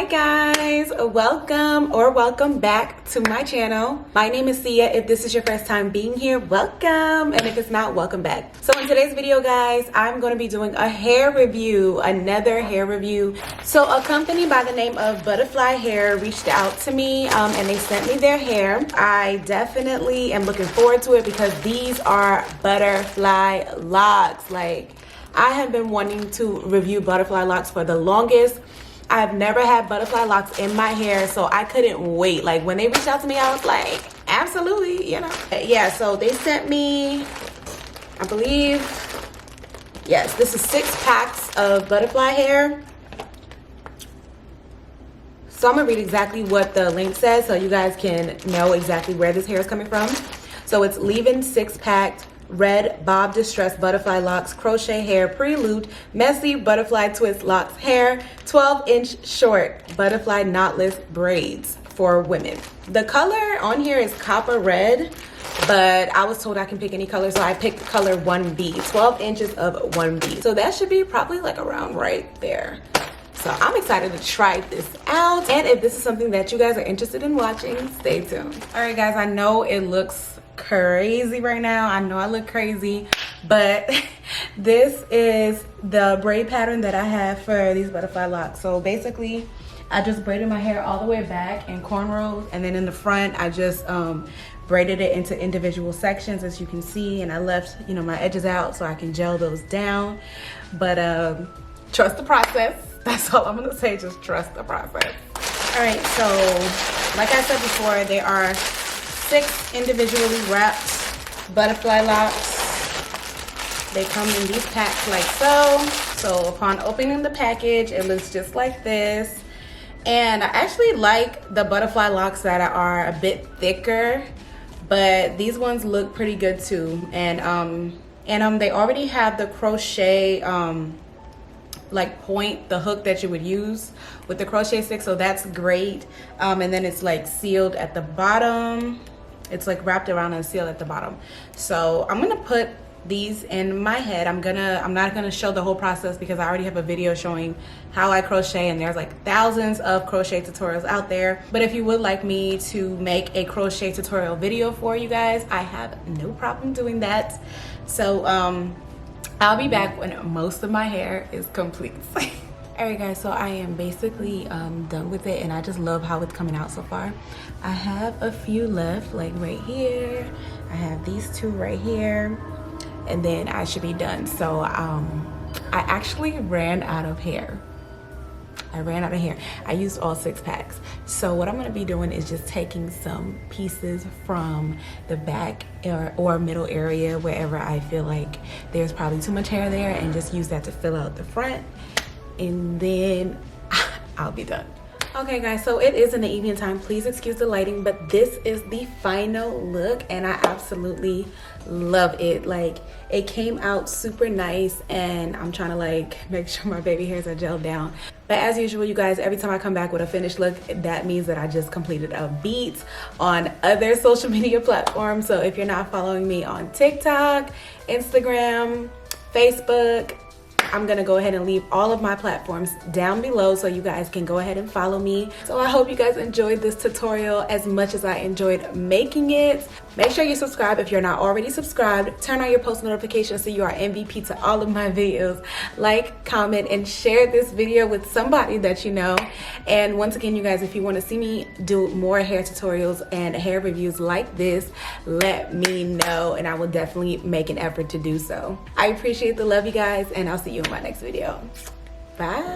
Hi guys, welcome back to my channel. My name is Sia. If this is your first time being here, welcome, and if it's not, welcome back. So in today's video guys, I'm going to be doing a hair review, another hair review. So a company by the name of Butterfly Hair reached out to me and they sent me their hair. I definitely am looking forward to it because these are butterfly locks. Like, I have been wanting to review butterfly locks for the longest. I've never had butterfly locks in my hair, so I couldn't wait. Like, when they reached out to me, I was like, absolutely, you know. Yeah, so they sent me, I believe, yes, this is 6 packs of butterfly hair. So I'm gonna read exactly what the link says so you guys can know exactly where this hair is coming from. So it's Leeven 6-pack red bob distress butterfly locks crochet hair prelude messy butterfly twist locks hair 12-inch short butterfly knotless braids for women. The color on here is copper red, but I was told I can pick any color, so I picked color 1B, 12 inches of 1B. So that should be probably like around right there. So I'm excited to try this out, and if this is something that you guys are interested in watching, stay tuned. All right guys, I know it looks crazy right now. I know I look crazy, but this is the braid pattern that I have for these butterfly locks. So basically I just braided my hair all the way back in cornrows, and then in the front I just braided it into individual sections, as you can see, and I left, you know, my edges out so I can gel those down. But trust the process. That's all I'm gonna say, just trust the process. All right, so like I said before, they are 6 individually wrapped butterfly locks. They come in these packs like so. So upon opening the package, it looks just like this. And I actually like the butterfly locks that are a bit thicker, but these ones look pretty good too. And they already have the crochet like point, the hook that you would use with the crochet stick, so that's great. And then it's like sealed at the bottom. It's like wrapped around and sealed at the bottom. So I'm gonna put these in my head. I'm not gonna show the whole process because I already have a video showing how I crochet, and there's like thousands of crochet tutorials out there. But if you would like me to make a crochet tutorial video for you guys, I have no problem doing that. So I'll be back when most of my hair is complete. All right guys, so I am basically done with it, and I just love how it's coming out so far. I have a few left, like right here. I have these 2 right here, and then I should be done. So I actually ran out of hair. I used all 6 packs. So what I'm gonna be doing is just taking some pieces from the back or middle area, wherever I feel like there's probably too much hair there, and just use that to fill out the front, and then I'll be done. Okay guys, so it is in the evening time. Please excuse the lighting, but this is the final look, and I absolutely love it. Like, it came out super nice, and I'm trying to like make sure my baby hairs are gelled down. But as usual, you guys, every time I come back with a finished look, that means that I just completed a beat on other social media platforms. So if you're not following me on TikTok, Instagram, Facebook, I'm gonna go ahead and leave all of my platforms down below so you guys can go ahead and follow me. So I hope you guys enjoyed this tutorial as much as I enjoyed making it. Make sure you subscribe if you're not already subscribed. Turn on your post notifications so you are MVP to all of my videos. Like, comment, and share this video with somebody that you know. And once again, you guys, if you want to see me do more hair tutorials and hair reviews like this, let me know, and I will definitely make an effort to do so. I appreciate the love, you guys, and I'll see you in my next video. Bye.